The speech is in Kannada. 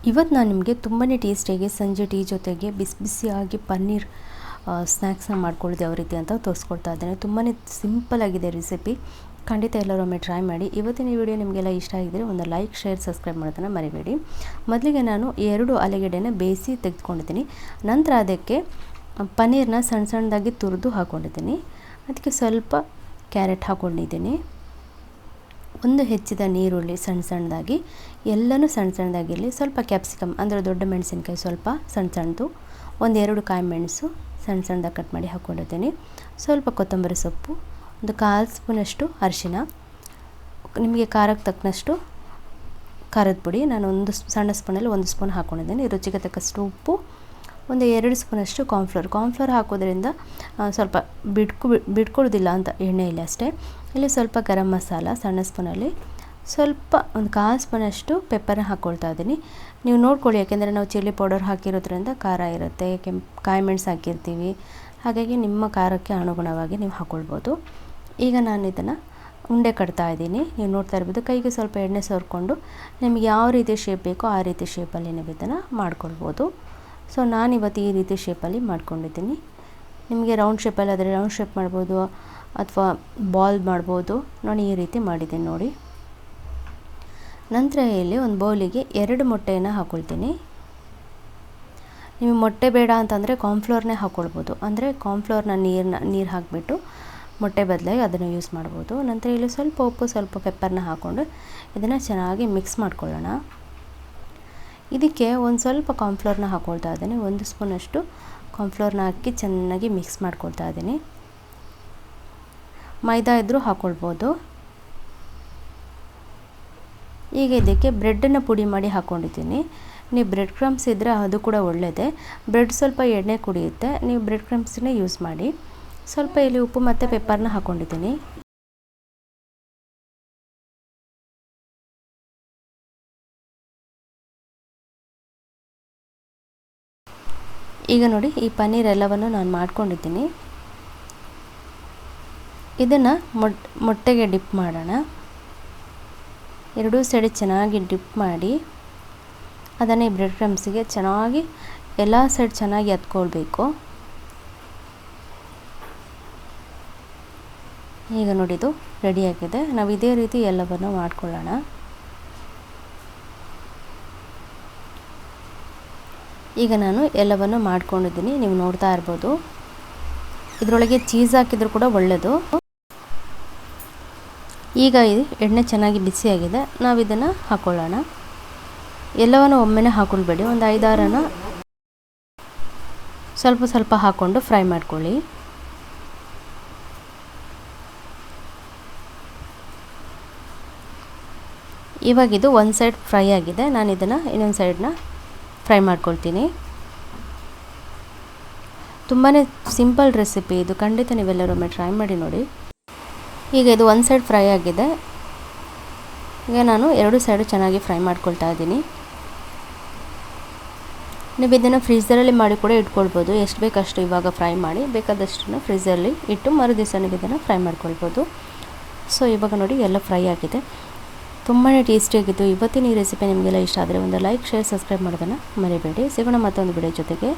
ಇವತ್ತು ನಾನು ನಿಮಗೆ ತುಂಬಾ ಟೇಸ್ಟಿಯಾಗಿ ಸಂಜೆ ಟೀ ಜೊತೆಗೆ ಬಿಸಿ ಬಿಸಿಯಾಗಿ ಪನ್ನೀರ್ ಸ್ನ್ಯಾಕ್ಸ್ನ ಮಾಡ್ಕೊಳ್ಳೋದು ಯಾವ ರೀತಿ ಅಂತ ತೋರಿಸ್ಕೊಡ್ತಾ ಇದ್ದೇನೆ. ತುಂಬಾ ಸಿಂಪಲ್ಲಾಗಿದೆ ರೆಸಿಪಿ. ಖಂಡಿತ ಎಲ್ಲರೊಮ್ಮೆ ಟ್ರೈ ಮಾಡಿ. ಇವತ್ತಿನ ಈ ವಿಡಿಯೋ ನಿಮಗೆಲ್ಲ ಇಷ್ಟ ಆಗಿದ್ದರೆ ಒಂದು ಲೈಕ್, ಶೇರ್, ಸಬ್ಸ್ಕ್ರೈಬ್ ಮಾಡೋದನ್ನು ಮರಿಬೇಡಿ. ಮೊದಲಿಗೆ ನಾನು 2 ಆಲೂಗೆಡ್ಡೆನ ಬೇಯಿಸಿ ತೆಗೆದುಕೊಂಡಿದ್ದೀನಿ. ನಂತರ ಅದಕ್ಕೆ ಪನ್ನೀರ್ನ ಸಣ್ಣ ಸಣ್ಣದಾಗಿ ತುರಿದು ಹಾಕ್ಕೊಂಡಿದ್ದೀನಿ. ಅದಕ್ಕೆ ಸ್ವಲ್ಪ ಕ್ಯಾರೆಟ್ ಹಾಕ್ಕೊಂಡಿದ್ದೀನಿ. ಒಂದು ಹೆಚ್ಚಿದ ನೀರುಳ್ಳಿ ಸಣ್ಣ ಸಣ್ಣದಾಗಿ, ಎಲ್ಲನೂ ಸಣ್ಣ ಸಣ್ಣದಾಗಿರಲಿ. ಸ್ವಲ್ಪ ಕ್ಯಾಪ್ಸಿಕಮ್ ಅಂದರೆ ದೊಡ್ಡ ಮೆಣಸಿನ್ಕಾಯಿ ಸ್ವಲ್ಪ ಸಣ್ಣ ಸಣ್ಣದು, 1-2 ಕಾಯಿ ಮೆಣಸು ಸಣ್ಣ ಸಣ್ಣದಾಗಿ ಕಟ್ ಮಾಡಿ ಹಾಕ್ಕೊಂಡಿದ್ದೀನಿ. ಸ್ವಲ್ಪ ಕೊತ್ತಂಬರಿ ಸೊಪ್ಪು, ಒಂದು 1/4 ಸ್ಪೂನಷ್ಟು ಅರಿಶಿನ, ನಿಮಗೆ ಖಾರಕ್ಕೆ ತಕ್ಕನಷ್ಟು ಖಾರದ ಪುಡಿ. ನಾನು ಒಂದು ಸಣ್ಣ ಸ್ಪೂನಲ್ಲಿ 1 ಸ್ಪೂನ್ ಹಾಕ್ಕೊಂಡಿದ್ದೀನಿ. ರುಚಿಗೆ ತಕ್ಕಷ್ಟು ಉಪ್ಪು, ಒಂದು 2 ಸ್ಪೂನಷ್ಟು ಕಾರ್ನ್ಫ್ಲೋರ್ ಹಾಕೋದ್ರಿಂದ ಸ್ವಲ್ಪ ಬಿಟ್ಕೊಳ್ಳೋದಿಲ್ಲ ಅಂತ ಎಣ್ಣೆಯಲ್ಲಿ ಅಷ್ಟೇ. ಇಲ್ಲಿ ಸ್ವಲ್ಪ ಗರಂ ಮಸಾಲ ಸಣ್ಣ ಸ್ಪೂನಲ್ಲಿ, ಸ್ವಲ್ಪ ಒಂದು 1/4 ಸ್ಪೂನಷ್ಟು ಪೆಪ್ಪರ್ನ ಹಾಕ್ಕೊಳ್ತಾ ಇದ್ದೀನಿ. ನೀವು ನೋಡ್ಕೊಳ್ಳಿ, ಯಾಕೆಂದರೆ ನಾವು ಚಿಲ್ಲಿ ಪೌಡರ್ ಹಾಕಿರೋದ್ರಿಂದ ಖಾರ ಇರುತ್ತೆ, ಕಾಯಿ ಮೆಣಸು ಹಾಕಿರ್ತೀವಿ, ಹಾಗಾಗಿ ನಿಮ್ಮ ಖಾರಕ್ಕೆ ಅನುಗುಣವಾಗಿ ನೀವು ಹಾಕ್ಕೊಳ್ಬೋದು. ಈಗ ನಾನು ಇದನ್ನು ಉಂಡೆ ಕಟ್ತಾ ಇದ್ದೀನಿ. ನೀವು ನೋಡ್ತಾ ಇರ್ಬೋದು, ಕೈಗೆ ಸ್ವಲ್ಪ ಎಣ್ಣೆ ಸವರ್ಕೊಂಡು ನಿಮಗೆ ಯಾವ ರೀತಿ ಶೇಪ್ ಬೇಕೋ ಆ ರೀತಿ ಶೇಪಲ್ಲಿ ನೀವು ಇದನ್ನು ಮಾಡ್ಕೊಳ್ಬೋದು. ಸೊ ನಾನಿವತ್ತು ಈ ರೀತಿ ಶೇಪಲ್ಲಿ ಮಾಡ್ಕೊಂಡಿದ್ದೀನಿ. ನಿಮಗೆ ರೌಂಡ್ ಶೇಪಲ್ಲಿ ಆದರೆ ರೌಂಡ್ ಶೇಪ್ ಮಾಡ್ಬೋದು, ಅಥವಾ ಬಾಲ್ ಮಾಡ್ಬೋದು. ನಾನು ಈ ರೀತಿ ಮಾಡಿದ್ದೀನಿ ನೋಡಿ. ನಂತರ ಇಲ್ಲಿ ಒಂದು ಬೌಲಿಗೆ 2 ಮೊಟ್ಟೆಯನ್ನು ಹಾಕ್ಕೊಳ್ತೀನಿ. ನೀವು ಮೊಟ್ಟೆ ಬೇಡ ಅಂತಂದರೆ ಕಾರ್ನ್ಫ್ಲೋರ್ನೇ ಹಾಕ್ಕೊಳ್ಬೋದು. ಅಂದರೆ ಕಾರ್ನ್ಫ್ಲೋರ್ನ ನೀರು ಹಾಕಿಬಿಟ್ಟು ಮೊಟ್ಟೆ ಬದಲಾಗಿ ಅದನ್ನು ಯೂಸ್ ಮಾಡ್ಬೋದು. ನಂತರ ಇಲ್ಲಿ ಸ್ವಲ್ಪ ಉಪ್ಪು, ಸ್ವಲ್ಪ ಪೆಪ್ಪರ್ನ ಹಾಕ್ಕೊಂಡು ಇದನ್ನು ಚೆನ್ನಾಗಿ ಮಿಕ್ಸ್ ಮಾಡ್ಕೊಳ್ಳೋಣ. ಇದಕ್ಕೆ ಒಂದು ಸ್ವಲ್ಪ ಕಾರ್ನ್ಫ್ಲೋರ್ನ ಹಾಕ್ಕೊಳ್ತಾ ಇದ್ದೀನಿ. 1 ಸ್ಪೂನಷ್ಟು ಕಾರ್ನ್ಫ್ಲೋರ್ನ ಹಾಕಿ ಚೆನ್ನಾಗಿ ಮಿಕ್ಸ್ ಮಾಡ್ಕೊಳ್ತಾ ಇದ್ದೀನಿ. ಮೈದಾ ಇದ್ದರೂ ಹಾಕ್ಕೊಳ್ಬೋದು. ಈಗ ಇದಕ್ಕೆ ಬ್ರೆಡ್ಡನ್ನು ಪುಡಿ ಮಾಡಿ ಹಾಕ್ಕೊಂಡಿದ್ದೀನಿ. ನೀವು ಬ್ರೆಡ್ ಕ್ರಮ್ಸ್ ಇದ್ದರೆ ಅದು ಕೂಡ ಒಳ್ಳೆಯದೇ. ಬ್ರೆಡ್ ಸ್ವಲ್ಪ ಎಣ್ಣೆ ಕುಡಿಯುತ್ತೆ, ನೀವು ಬ್ರೆಡ್ ಕ್ರಮ್ಸನ್ನೇ ಯೂಸ್ ಮಾಡಿ. ಸ್ವಲ್ಪ ಇಲ್ಲಿ ಉಪ್ಪು ಮತ್ತು ಪೆಪ್ಪರ್ನ ಹಾಕ್ಕೊಂಡಿದ್ದೀನಿ. ಈಗ ನೋಡಿ, ಈ ಪನ್ನೀರ್ ಎಲ್ಲವನ್ನು ನಾನು ಮಾಡ್ಕೊಂಡಿದ್ದೀನಿ. ಇದನ್ನು ಮೊಟ್ಟೆಗೆ ಡಿಪ್ ಮಾಡೋಣ. 2 ಸೈಡ್ ಚೆನ್ನಾಗಿ ಡಿಪ್ ಮಾಡಿ ಅದನ್ನು ಈ ಬ್ರೆಡ್ ಕ್ರಮ್ಸಿಗೆ ಚೆನ್ನಾಗಿ ಎಲ್ಲ ಸೈಡ್ ಚೆನ್ನಾಗಿ ಹತ್ಕೊಳ್ಬೇಕು. ಈಗ ನೋಡಿ, ಇದು ರೆಡಿಯಾಗಿದೆ. ನಾವು ಇದೇ ರೀತಿ ಎಲ್ಲವನ್ನು ಮಾಡ್ಕೊಳ್ಳೋಣ. ಈಗ ನಾನು ಎಲ್ಲವನ್ನು ಮಾಡ್ಕೊಂಡಿದ್ದೀನಿ. ನೀವು ನೋಡ್ತಾ ಇರ್ಬೋದು, ಇದರೊಳಗೆ ಚೀಸ್ ಹಾಕಿದರೂ ಕೂಡ ಒಳ್ಳೆಯದು. ಈಗ ಎಣ್ಣೆ ಚೆನ್ನಾಗಿ ಬಿಸಿಯಾಗಿದೆ. ನಾವು ಇದನ್ನು ಹಾಕ್ಕೊಳ್ಳೋಣ. ಎಲ್ಲವನ್ನು ಒಮ್ಮೆನೇ ಹಾಕ್ಕೊಳ್ಬೇಡಿ, ಒಂದು 5-6 ಸ್ವಲ್ಪ ಸ್ವಲ್ಪ ಹಾಕ್ಕೊಂಡು ಫ್ರೈ ಮಾಡ್ಕೊಳ್ಳಿ. ಇವಾಗಿದು ಒಂದು ಸೈಡ್ ಫ್ರೈ ಆಗಿದೆ. ನಾನು ಇದನ್ನು ಇನ್ನೊಂದು ಸೈಡನ್ನ ಫ್ರೈ ಮಾಡ್ಕೊಳ್ತೀನಿ. ತುಂಬಾ ಸಿಂಪಲ್ ರೆಸಿಪಿ ಇದು. ಖಂಡಿತ ನೀವೆಲ್ಲರೊಮ್ಮೆ ಟ್ರೈ ಮಾಡಿ ನೋಡಿ. ಈಗ ಇದು ಒಂದು ಸೈಡ್ ಫ್ರೈ ಆಗಿದೆ. ಈಗ ನಾನು 2 ಸೈಡು ಚೆನ್ನಾಗಿ ಫ್ರೈ ಮಾಡ್ಕೊಳ್ತಾ ಇದ್ದೀನಿ. ನೀವು ಇದನ್ನು ಫ್ರೀಝರಲ್ಲಿ ಮಾಡಿ ಕೂಡ ಇಟ್ಕೊಳ್ಬೋದು. ಎಷ್ಟು ಬೇಕಷ್ಟು ಇವಾಗ ಫ್ರೈ ಮಾಡಿ, ಬೇಕಾದಷ್ಟನ್ನು ಫ್ರೀಝರಲ್ಲಿ ಇಟ್ಟು ಮರುದಿವಸ ನೀವು ಇದನ್ನು ಫ್ರೈ ಮಾಡ್ಕೊಳ್ಬೋದು. ಸೊ ಇವಾಗ ನೋಡಿ, ಎಲ್ಲ ಫ್ರೈ ಆಗಿದೆ. ತುಂಬಾ ಟೇಸ್ಟಿಯಾಗಿತ್ತು. ಇವತ್ತಿನ ಈ ರೆಸಿಪಿ ನಿಮಗೆಲ್ಲ ಇಷ್ಟ ಆದರೆ ಒಂದು ಲೈಕ್, ಶೇರ್, ಸಬ್ಸ್ಕ್ರೈಬ್ ಮಾಡೋದನ್ನು ಮರಿಬೇಡಿ. ಸಿಗೋಣ ಮತ್ತೊಂದು ವಿಡಿಯೋ ಜೊತೆಗೆ.